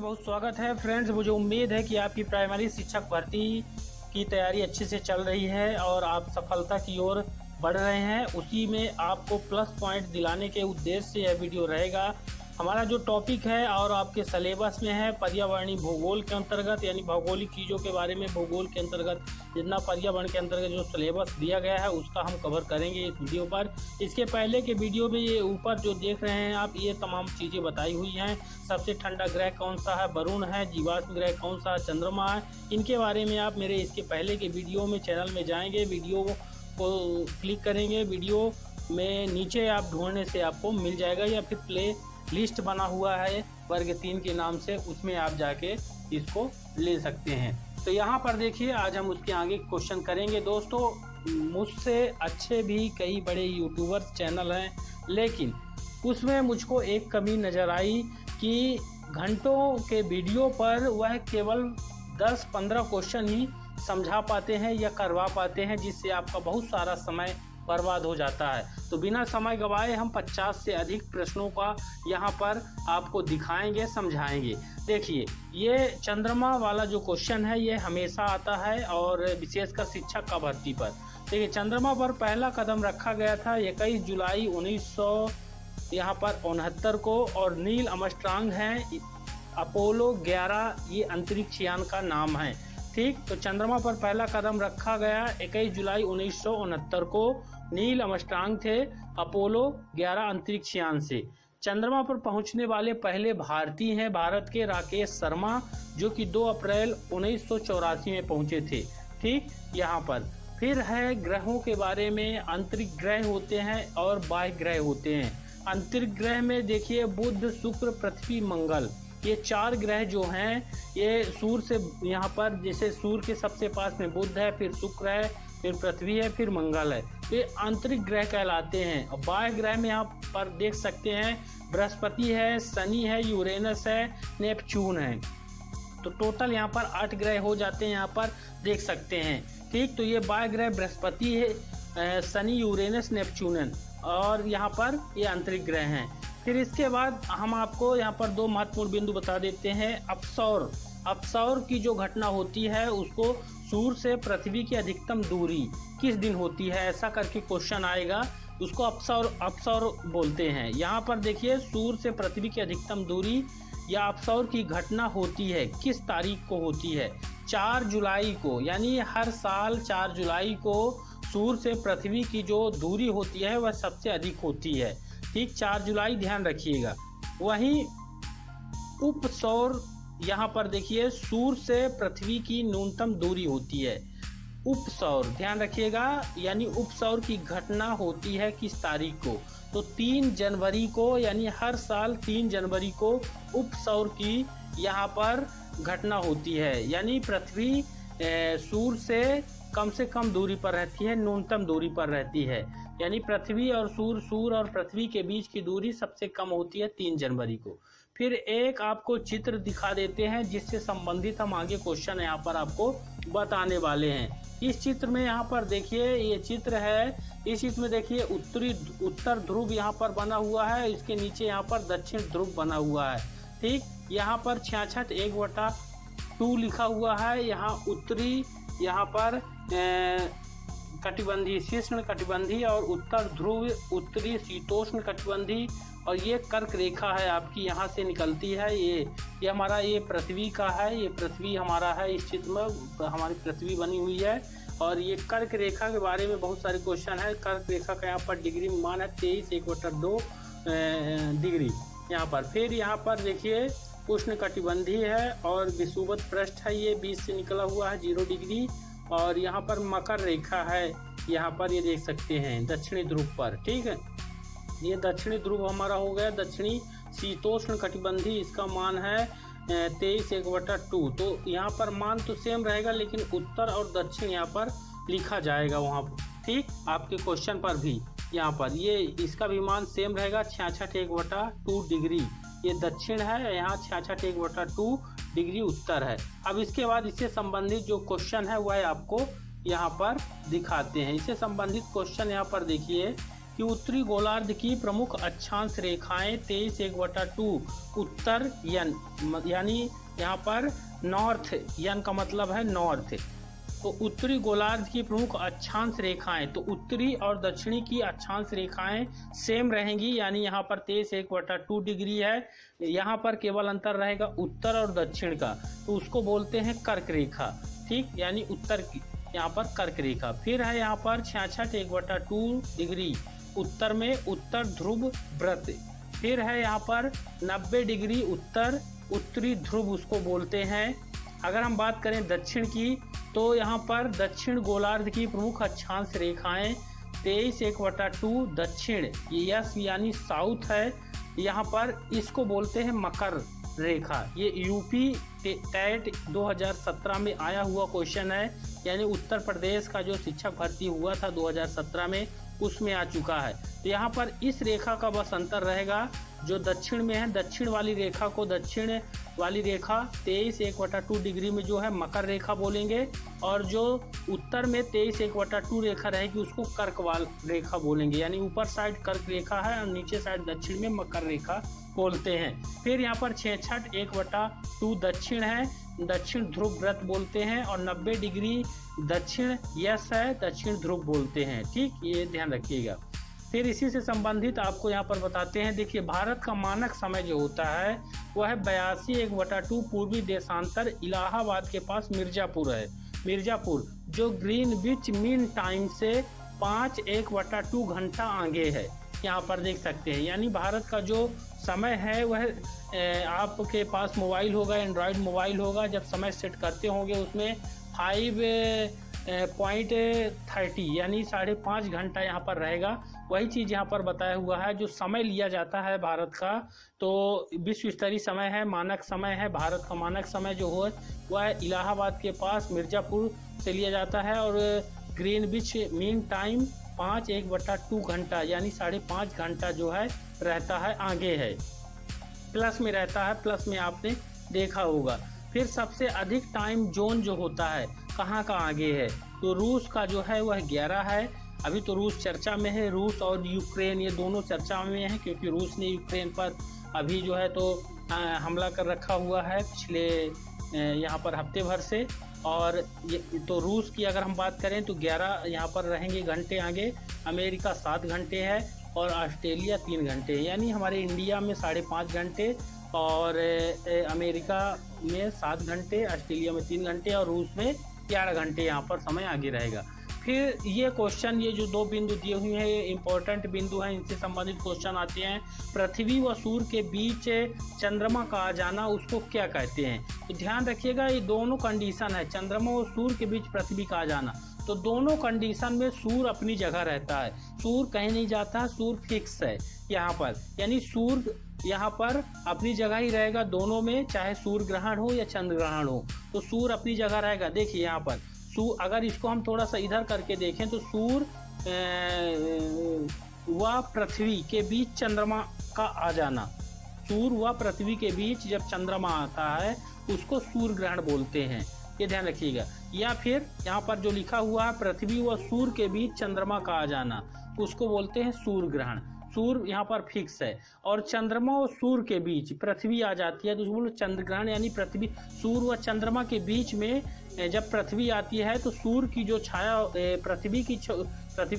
बहुत स्वागत है फ्रेंड्स। मुझे उम्मीद है कि आपकी प्राइमरी शिक्षक भर्ती की तैयारी अच्छे से चल रही है और आप सफलता की ओर बढ़ रहे हैं। उसी में आपको प्लस पॉइंट दिलाने के उद्देश्य से यह वीडियो रहेगा। हमारा जो टॉपिक है और आपके सिलेबस में है पर्यावरणीय भूगोल के अंतर्गत, यानी भौगोलिक चीज़ों के बारे में भूगोल के अंतर्गत जितना पर्यावरण के अंतर्गत जो सिलेबस दिया गया है उसका हम कवर करेंगे इस वीडियो पर। इसके पहले के वीडियो में ये ऊपर जो देख रहे हैं आप, ये तमाम चीज़ें बताई हुई हैं। सबसे ठंडा ग्रह कौन सा है, वरुण है। जीवाश्म ग्रह कौन सा है, चंद्रमा है। इनके बारे में आप मेरे इसके पहले के वीडियो में चैनल में जाएंगे, वीडियो को क्लिक करेंगे, वीडियो में नीचे आप ढूंढने से आपको मिल जाएगा, या फिर प्ले लिस्ट बना हुआ है वर्ग 3 के नाम से, उसमें आप जाके इसको ले सकते हैं। तो यहाँ पर देखिए, आज हम उसके आगे क्वेश्चन करेंगे। दोस्तों, मुझसे अच्छे भी कई बड़े यूट्यूबर्स चैनल हैं, लेकिन उसमें मुझको एक कमी नज़र आई कि घंटों के वीडियो पर वह केवल 10-15 क्वेश्चन ही समझा पाते हैं या करवा पाते हैं, जिससे आपका बहुत सारा समय बर्बाद हो जाता है। तो बिना समय गवाए हम 50 से अधिक प्रश्नों का यहाँ पर आपको दिखाएंगे, समझाएंगे। देखिए, ये चंद्रमा वाला जो क्वेश्चन है ये हमेशा आता है, और विशेषकर शिक्षक का भर्ती पर। देखिए, चंद्रमा पर पहला कदम रखा गया था 21 जुलाई 1969 को, और नील आर्मस्ट्रांग हैं। अपोलो 11 ये अंतरिक्ष यान का नाम है। ठीक, तो चंद्रमा पर पहला कदम रखा गया 21 जुलाई 1969 को। नील आर्मस्ट्रांग थे अपोलो 11 अंतरिक्ष यान से। चंद्रमा पर पहुंचने वाले पहले भारतीय हैं भारत के राकेश शर्मा, जो कि 2 अप्रैल 1984 में पहुंचे थे। ठीक, यहाँ पर फिर है ग्रहों के बारे में। अंतरिक्ष ग्रह होते हैं और बाह्य ग्रह होते हैं। अंतरिक्ष ग्रह में देखिए, बुध, शुक्र, पृथ्वी, मंगल, ये 4 ग्रह जो हैं ये सूर्य से, यहाँ पर जैसे सूर्य के सबसे पास में बुध है, फिर शुक्र है, फिर पृथ्वी है, फिर मंगल है। ये अंतरिक्ष ग्रह कहलाते हैं। और बाह्य ग्रह में यहाँ पर देख सकते हैं बृहस्पति है, शनि है, यूरेनस है, नेपच्यून है। तो टोटल यहाँ पर 8 ग्रह हो जाते हैं, यहाँ पर देख सकते हैं। ठीक, तो ये बाह्य ग्रह बृहस्पति है, शनि, यूरेनस, नेपच्यून, और यहाँ पर ये अंतरिक्ष ग्रह हैं। फिर इसके बाद हम आपको यहाँ पर 2 महत्वपूर्ण बिंदु बता देते हैं। अपसौर की जो घटना होती है उसको सूर्य से पृथ्वी की अधिकतम दूरी किस दिन होती है, ऐसा करके क्वेश्चन आएगा, उसको अपसौर बोलते हैं। यहाँ पर देखिए, सूर्य से पृथ्वी की अधिकतम दूरी या अपसौर की घटना होती है किस तारीख को होती है? 4 जुलाई को, यानी हर साल 4 जुलाई को सूर्य से पृथ्वी की जो दूरी होती है वह सबसे अधिक होती है। ठीक, 4 जुलाई ध्यान रखिएगा। वहीं उपसौर, यहाँ पर देखिए, सूर्य से पृथ्वी की न्यूनतम दूरी होती है। उपसौर ध्यान रखिएगा, यानी उपसौर की घटना होती है किस तारीख को? तो 3 जनवरी को, यानी हर साल 3 जनवरी को उपसौर की यहाँ पर घटना होती है। यानी पृथ्वी सूर्य से कम दूरी पर रहती है, न्यूनतम दूरी पर रहती है। यानी पृथ्वी और सूर्य और पृथ्वी के बीच की दूरी सबसे कम होती है 3 जनवरी को। फिर एक आपको चित्र दिखा देते हैं जिससे संबंधित हम आगे क्वेश्चन यहाँ पर आपको बताने वाले हैं। इस चित्र में यहाँ पर देखिए, ये चित्र है। इस चित्र में देखिए, उत्तर ध्रुव यहाँ पर बना हुआ है, इसके नीचे यहाँ पर दक्षिण ध्रुव बना हुआ है। ठीक, यहाँ पर 66 लिखा हुआ है। यहाँ उत्तरी, यहाँ पर कटिबंधी, शीर्ष कटिबंधी, और उत्तर ध्रुव उत्तरी शीतोष्ण कटिबंधी, और ये कर्क रेखा है आपकी यहाँ से निकलती है। ये हमारा ये पृथ्वी का है, ये पृथ्वी हमारा है। इस चित्र में हमारी पृथ्वी बनी हुई है, और ये कर्क रेखा के बारे में बहुत सारे क्वेश्चन है। कर्क रेखा का यहाँ पर डिग्री मान है 23.1/2 डिग्री यहाँ पर। फिर यहाँ पर देखिए, उष्ण कटिबंधी है और विषुवत पृष्ठ है, ये बीच से निकला हुआ है 0 डिग्री। और यहाँ पर मकर रेखा है, यहाँ पर ये देख सकते हैं दक्षिणी ध्रुव पर। ठीक है, ये दक्षिणी ध्रुव हमारा हो गया दक्षिणी शीतोष्ण कटिबंधी, इसका मान है 23.1/2। तो यहाँ पर मान तो सेम रहेगा, लेकिन उत्तर और दक्षिण यहाँ पर लिखा जाएगा वहाँ पर। ठीक, आपके क्वेश्चन पर भी यहाँ पर ये इसका भी मान सेम रहेगा 66.1/2 डिग्री। ये दक्षिण है, यहाँ 66.1/2 डिग्री उत्तर है। अब इसके बाद इससे संबंधित जो क्वेश्चन है वह आपको यहाँ पर दिखाते हैं। इससे संबंधित क्वेश्चन यहाँ पर देखिए, कि उत्तरी गोलार्ध की प्रमुख अक्षांश रेखाएं 23/1/2 उत्तर यानी यहाँ पर नॉर्थ, यन का मतलब है नॉर्थ। तो उत्तरी गोलार्ध की प्रमुख अक्षांश रेखाएं, तो उत्तरी और दक्षिणी की अक्षांश रेखाएं सेम रहेंगी, यानी यहाँ पर 23/1/2 डिग्री है। यहाँ पर केवल अंतर रहेगा उत्तर और दक्षिण का, तो उसको बोलते हैं कर्क रेखा। ठीक, यानी उत्तर की यहाँ पर कर्क रेखा। फिर है यहाँ पर 66/1/2 डिग्री उत्तर में उत्तर ध्रुव व्रत। फिर है यहाँ पर 90 डिग्री उत्तर, उत्तरी ध्रुव उसको बोलते हैं। अगर हम बात करें दक्षिण की, तो यहाँ पर दक्षिण गोलार्ध की प्रमुख अक्षांश रेखाएं 23/1/2 दक्षिण, यस यानी साउथ है। यहाँ पर इसको बोलते हैं मकर रेखा। ये यूपी टेट 2017 में आया हुआ क्वेश्चन है, यानी उत्तर प्रदेश का जो शिक्षक भर्ती हुआ था 2017 में, उसमें आ चुका है। तो यहाँ पर इस रेखा का बस अंतर रहेगा, जो दक्षिण में है दक्षिण वाली रेखा को दक्षिण वाली रेखा 23/1/2 डिग्री में जो है मकर रेखा बोलेंगे, और जो उत्तर में 23/1/2 रेखा रहेगी उसको कर्क वाल रेखा बोलेंगे, यानी ऊपर साइड कर्क रेखा है और नीचे साइड दक्षिण में मकर रेखा बोलते हैं। फिर यहाँ पर 66/1/2 दक्षिण है, दक्षिण ध्रुव व्रत बोलते हैं, और 90 डिग्री दक्षिण यस है, दक्षिण ध्रुव बोलते हैं। ठीक, ये ध्यान रखिएगा। फिर इसी से संबंधित आपको यहाँ पर बताते हैं, देखिए भारत का मानक समय जो होता है वह है 82/1/2 पूर्वी देशांतर इलाहाबाद के पास मिर्जापुर है। मिर्जापुर जो ग्रीनविच मीन टाइम से 5/1/2 घंटा आगे है, यहाँ पर देख सकते हैं। यानी भारत का जो समय है वह आपके पास मोबाइल होगा, एंड्रॉयड मोबाइल होगा, जब समय सेट करते होंगे उसमें 5.30 यानी 5.5 घंटा यहाँ पर रहेगा। वही चीज़ यहाँ पर बताया हुआ है, जो समय लिया जाता है भारत का, तो विश्व स्तरीय समय है, मानक समय है। भारत का मानक समय जो हो वह इलाहाबाद के पास मिर्जापुर से लिया जाता है, और ग्रीनविच मीन टाइम 5/1/2 घंटा यानी 5.5 घंटा जो है रहता है, आगे है, प्लस में रहता है, प्लस में आपने देखा होगा। फिर सबसे अधिक टाइम जोन जो होता है कहाँ का आगे है, तो रूस का जो है वह 11 है। अभी तो रूस चर्चा में है, रूस और यूक्रेन ये दोनों चर्चा में हैं, क्योंकि रूस ने यूक्रेन पर अभी जो है तो हमला कर रखा हुआ है पिछले यहाँ पर हफ्ते भर से। और तो रूस की अगर हम बात करें तो 11 यहाँ पर रहेंगे घंटे आगे, अमेरिका 7 घंटे है, और ऑस्ट्रेलिया 3 घंटे है। यानी हमारे इंडिया में 5.5 घंटे, और अमेरिका में 7 घंटे, ऑस्ट्रेलिया में 3 घंटे, और रूस में 11 घंटे यहाँ पर समय आगे रहेगा। फिर ये क्वेश्चन, ये जो 2 बिंदु दिए हुए हैं ये इंपॉर्टेंट बिंदु हैं, इनसे संबंधित क्वेश्चन आते हैं। पृथ्वी व सूर्य के बीच चंद्रमा का आ जाना उसको क्या कहते हैं, तो ध्यान रखिएगा ये दोनों कंडीशन है, चंद्रमा और सूर्य के बीच पृथ्वी का आ जाना। तो दोनों कंडीशन में सूर्य अपनी जगह रहता है, सूर्य कहीं नहीं जाता, सूर्य फिक्स है यहाँ पर, यानी सूर्य यहाँ पर अपनी जगह ही रहेगा दोनों में, चाहे सूर्य ग्रहण हो या चंद्र ग्रहण हो, तो सूर्य अपनी जगह रहेगा। देखिए यहाँ पर अगर इसको हम थोड़ा सा इधर करके देखें तो सूर्य व पृथ्वी के बीच चंद्रमा का आ जाना, सूर्य व पृथ्वी के बीच जब चंद्रमा आता है उसको सूर्य ग्रहण बोलते हैं, ये ध्यान रखिएगा। या फिर यहाँ पर जो लिखा हुआ है पृथ्वी व सूर्य के बीच चंद्रमा का आ जाना, उसको बोलते हैं सूर्य ग्रहण। सूर्य यहाँ पर फिक्स है, और चंद्रमा और सूर्य के बीच पृथ्वी आ जाती है तो उसको चंद्र ग्रहण, यानी पृथ्वी सूर्य व चंद्रमा के बीच में जब पृथ्वी आती है तो सूर्य की जो छाया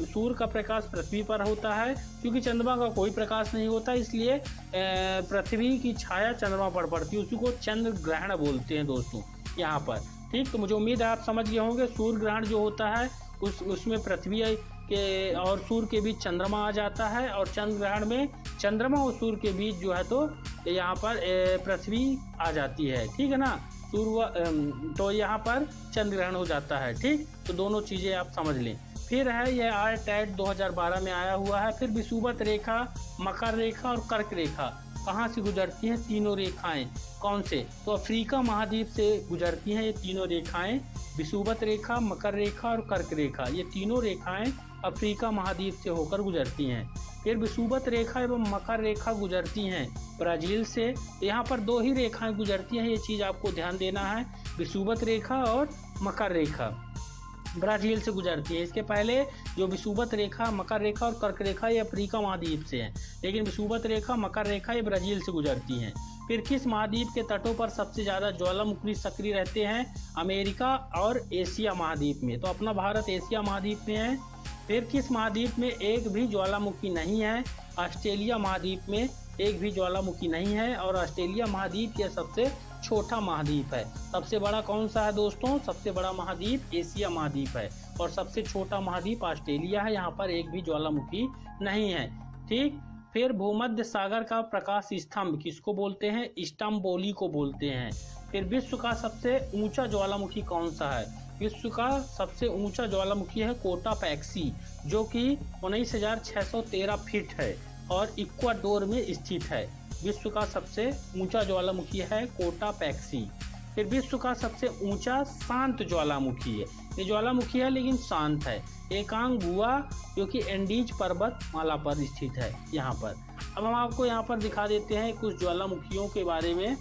सूर्य का प्रकाश पृथ्वी पर होता है, क्योंकि चंद्रमा का कोई प्रकाश नहीं होता, इसलिए पृथ्वी की छाया चंद्रमा पर पड़ती है, उसी को चंद्र ग्रहण बोलते हैं दोस्तों यहाँ पर। ठीक, तो मुझे उम्मीद है आप समझ गए होंगे। सूर्य ग्रहण जो होता है उसमें पृथ्वी के और सूर्य के बीच चंद्रमा आ जाता है, और चंद्र ग्रहण में चंद्रमा और सूर्य के बीच जो है तो यहाँ पर पृथ्वी आ जाती है। ठीक है ना, सूर्य तो यहाँ पर चंद्र ग्रहण हो जाता है। ठीक, तो दोनों चीज़ें आप समझ लें। फिर है यह टेट 2012 में आया हुआ है। फिर विषुवत रेखा, मकर रेखा और कर्क रेखा कहाँ से गुजरती हैं, तीनों रेखाएं कौन से, तो अफ्रीका महाद्वीप से गुजरती हैं ये तीनों रेखाएं, विषुवत रेखा, मकर रेखा और कर्क रेखा, ये तीनों रेखाएं अफ्रीका महाद्वीप से होकर गुजरती हैं। फिर विषुवत रेखा एवं मकर रेखा गुजरती हैं ब्राज़ील से। यहाँ पर 2 ही रेखाएं गुजरती हैं, ये चीज़ आपको ध्यान देना है, विषुवत रेखा और मकर रेखा। ब्राज़ील से गुजरती है। इसके पहले जो विषुवत रेखा, मकर रेखा और कर्क रेखा ये अफ्रीका महाद्वीप से है, लेकिन विषुवत रेखा, मकर रेखा ये ब्राज़ील से गुजरती हैं। फिर किस महाद्वीप के तटों पर सबसे ज़्यादा ज्वालामुखी सक्रिय रहते हैं? अमेरिका और एशिया महाद्वीप में। तो अपना भारत एशिया महाद्वीप में है। फिर किस महाद्वीप में एक भी ज्वालामुखी नहीं है? ऑस्ट्रेलिया महाद्वीप में एक भी ज्वालामुखी नहीं है, और ऑस्ट्रेलिया महाद्वीप यह सबसे छोटा महाद्वीप है। सबसे बड़ा कौन सा है दोस्तों? सबसे बड़ा महाद्वीप एशिया महाद्वीप है, और सबसे छोटा महाद्वीप ऑस्ट्रेलिया है। यहाँ पर एक भी ज्वालामुखी नहीं है। ठीक। फिर भूमध्य सागर का प्रकाश स्तंभ किसको बोलते हैं? स्टम्बोली को बोलते हैं। फिर विश्व का सबसे ऊंचा ज्वालामुखी कौन सा है? विश्व का सबसे ऊंचा ज्वालामुखी है कोटापैक्सी, जो कि 19,613 फीट है और इक्वाडोर में स्थित है। विश्व का सबसे ऊंचा ज्वालामुखी है कोटापैक्सी। फिर विश्व का सबसे ऊंचा शांत ज्वालामुखी है। ये ज्वालामुखी है लेकिन शांत है, एकांगुआ, जो कि एंडीज पर्वतमाला पर स्थित है यहाँ पर। अब हम आपको यहाँ पर दिखा देते हैं कुछ ज्वालामुखियों के बारे में।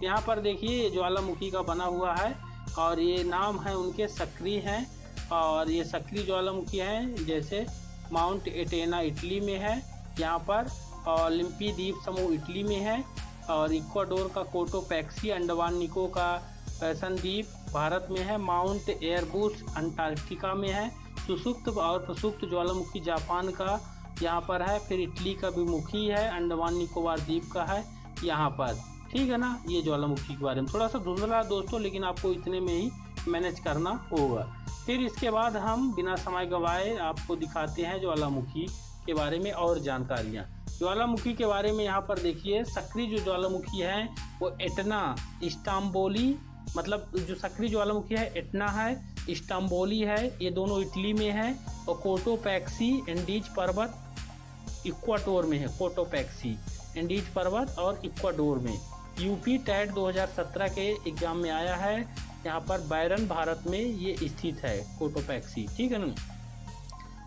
यहाँ पर देखिए, ये ज्वालामुखी का बना हुआ है और ये नाम है उनके सक्रिय हैं, और ये सक्रिय ज्वालामुखी हैं, जैसे माउंट एटेना इटली में है यहाँ पर, और लिम्पी द्वीप समूह इटली में है, और इक्वाडोर का कोटोपैक्सी, अंडमान निको का पैसन द्वीप भारत में है, माउंट एयरबस अंटार्कटिका में है, सुसुप्त और प्रसुप्त ज्वालामुखी जापान का यहाँ पर है। फिर इटली का भी मुखी है, अंडमान निकोबार द्वीप का है यहाँ पर। ठीक है ना। ये ज्वालामुखी के बारे में थोड़ा सा धुंधला दोस्तों, लेकिन आपको इतने में ही मैनेज करना होगा। फिर इसके बाद हम बिना समय गवाए आपको दिखाते हैं ज्वालामुखी के बारे में और जानकारियाँ। ज्वालामुखी के बारे में यहाँ पर देखिए, सक्रिय जो ज्वालामुखी है वो एटना स्टम्बोली, मतलब जो सक्रिय ज्वालामुखी है एटना है, स्टम्बोली है, ये दोनों इटली में है, और कोटोपैक्सी एंडीज पर्वत इक्वाडोर में है। कोटोपैक्सी एंडीज पर्वत और इक्वाडोर में। यूपी टेट 2017 के एग्जाम में आया है। यहाँ पर बैरन भारत में ये स्थित है कोटोपैक्सी। ठीक है ना।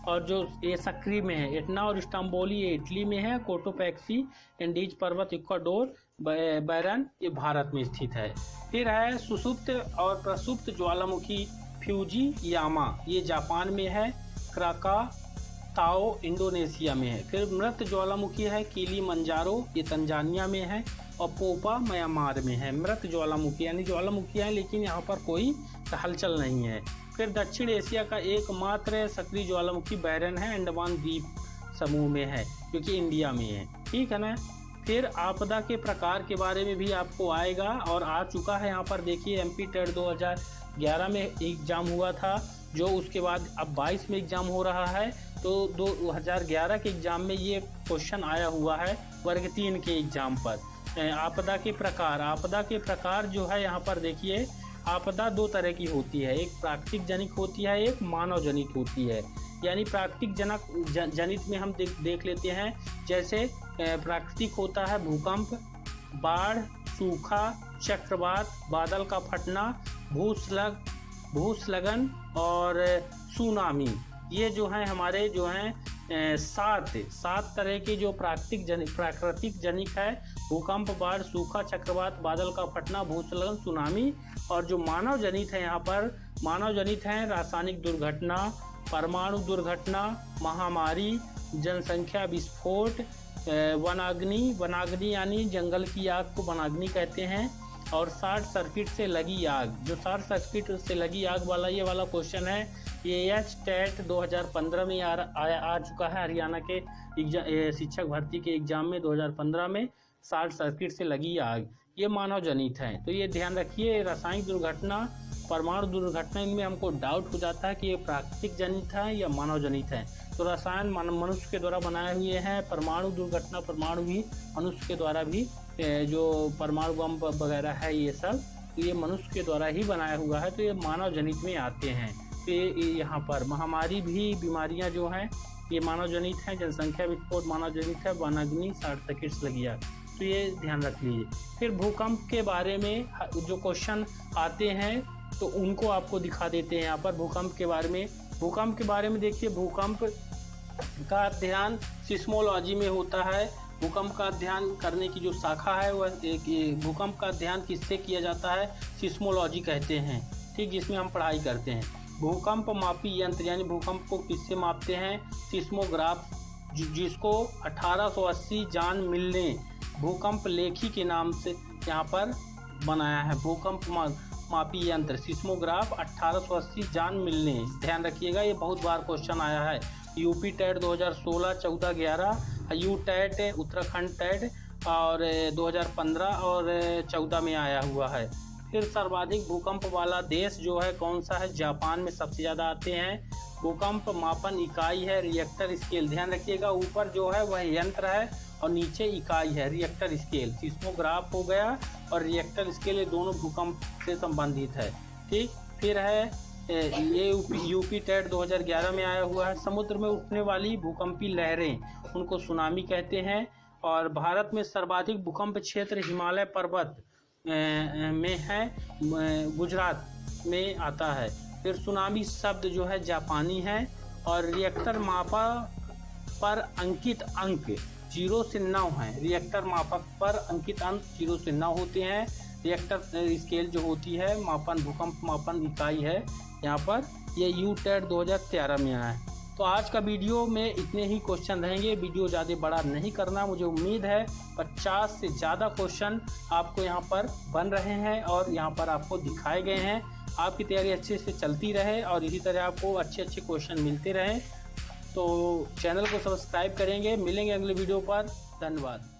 और जो ये सक्रिय में है एटना और स्टम्बोली ये इटली में है, कोटोपैक्सी एंडीज पर्वत इक्वाडोर, बैरन ये भारत में स्थित है। फिर है सुसुप्त और प्रसुप्त ज्वालामुखी फ्यूजीयामा, ये जापान में है, क्राकाताओ इंडोनेशिया में है। फिर मृत ज्वालामुखी है किलिमंजारो, ये तंजानिया में है, और पोपा म्यांमार में है। मृत ज्वालामुखी यानी ज्वालामुखी है लेकिन यहाँ पर कोई हलचल नहीं है। फिर दक्षिण एशिया का एकमात्र सक्रिय ज्वालामुखी बैरन है, अंडमान द्वीप समूह में है, जो कि इंडिया में है। ठीक है ना। फिर आपदा के प्रकार के बारे में भी आपको आएगा और आ चुका है। यहाँ पर देखिए, एमपी टेट 2011 में एग्जाम हुआ था, जो उसके बाद अब 22 में एग्जाम हो रहा है। तो 2011 के एग्जाम में ये क्वेश्चन आया हुआ है वर्ग 3 के एग्जाम पर। आपदा के प्रकार जो है यहाँ पर देखिए, आपदा दो तरह की होती है, एक प्राकृतिक जनित होती है, एक मानव जनित होती है। यानी प्राकृतिक जनित में हम देख लेते हैं, जैसे प्राकृतिक होता है भूकंप, बाढ़, सूखा, चक्रवात, बादल का फटना, भूस्खलन और सुनामी। ये जो है हमारे जो हैं सात तरह के जो प्राकृतिक जनित है, भूकंप, बाढ़, सूखा, चक्रवात, बादल का फटना, भूस्खलन, सुनामी। और जो मानव जनित है, यहाँ पर मानव जनित हैं रासायनिक दुर्घटना, परमाणु दुर्घटना, महामारी, जनसंख्या विस्फोट, वनाग्नि यानी जंगल की आग को वनाग्नि कहते हैं, और शॉर्ट सर्किट से लगी आग। जो शॉर्ट सर्किट से लगी आग वाला ये वाला क्वेश्चन है, ये टेट 2015 में आ चुका है। हरियाणा के शिक्षक भर्ती के एग्जाम में 2015 में शॉर्ट सर्किट से लगी आग, ये मानव जनित है। तो ये ध्यान रखिए, रासायनिक दुर्घटना, परमाणु दुर्घटना, इनमें हमको डाउट हो जाता है कि ये प्राकृतिक जनित है या मानव जनित है। तो रसायन मनुष्य के द्वारा बनाए हुए हैं, परमाणु दुर्घटना, परमाणु भी मनुष्य के द्वारा भी, जो परमाणु बम वगैरह है ये सब, तो ये मनुष्य के द्वारा ही बनाया हुआ है, तो ये मानव जनित में आते हैं। तो यहाँ पर महामारी भी, बीमारियाँ जो हैं ये मानव जनित हैं, जनसंख्या विस्फोट मानव जनित है, वनाग्नि, शॉर्ट सर्किट से लगी आग, तो ये ध्यान रख लीजिए। फिर भूकंप के बारे में जो क्वेश्चन आते हैं तो उनको आपको दिखा देते हैं यहाँ पर। भूकंप के बारे में देखिए, भूकंप का अध्ययन सिस्मोलॉजी में होता है। भूकंप का अध्ययन करने की जो शाखा है वह भूकंप का अध्ययन किससे किया जाता है? सिस्मोलॉजी कहते हैं। ठीक, जिसमें हम पढ़ाई करते हैं। भूकंप मापी यंत्र यानी भूकंप को किससे मापते हैं? सिस्मोग्राफ, जिसको 1880 जॉन मिल ने भूकंप लेखी के नाम से यहाँ पर बनाया है। भूकंप मापी यंत्र सिस्मोग्राफ 1880 जॉन मिल ने। ध्यान रखिएगा, ये बहुत बार क्वेश्चन आया है। UP TET 2016 14-11, U TET Uttarakhand TET और 2015 और 14 में आया हुआ है। फिर सर्वाधिक भूकंप वाला देश जो है कौन सा है? जापान में सबसे ज़्यादा आते हैं। भूकंप मापन इकाई है रिएक्टर स्केल। ध्यान रखिएगा, ऊपर जो है वह यंत्र है और नीचे इकाई है रिएक्टर स्केल। सिस्मोग्राफ हो गया और रिएक्टर स्केल, ये दोनों भूकंप से संबंधित है। ठीक, फिर है ये यूपी टेट 2011 में आया हुआ है। समुद्र में उठने वाली भूकंपी लहरें, उनको सुनामी कहते हैं। और भारत में सर्वाधिक भूकंप क्षेत्र हिमालय पर्वत में है, गुजरात में आता है। फिर सुनामी शब्द जो है जापानी है। और रिएक्टर मापक पर अंकित अंक 0 से 9 है। रिएक्टर मापक पर अंकित अंक 0 से 9 होते हैं। रिएक्टर स्केल जो होती है मापन, भूकंप मापन इकाई है यहाँ पर, ये यू टेट 2013 में आया है। तो आज का वीडियो में इतने ही क्वेश्चन रहेंगे। वीडियो ज़्यादा बड़ा नहीं करना। मुझे उम्मीद है 50 से ज़्यादा क्वेश्चन आपको यहाँ पर बन रहे हैं और यहाँ पर आपको दिखाए गए हैं। आपकी तैयारी अच्छे से चलती रहे और इसी तरह आपको अच्छे अच्छे क्वेश्चन मिलते रहें। तो चैनल को सब्सक्राइब करेंगे। मिलेंगे अगले वीडियो पर। धन्यवाद।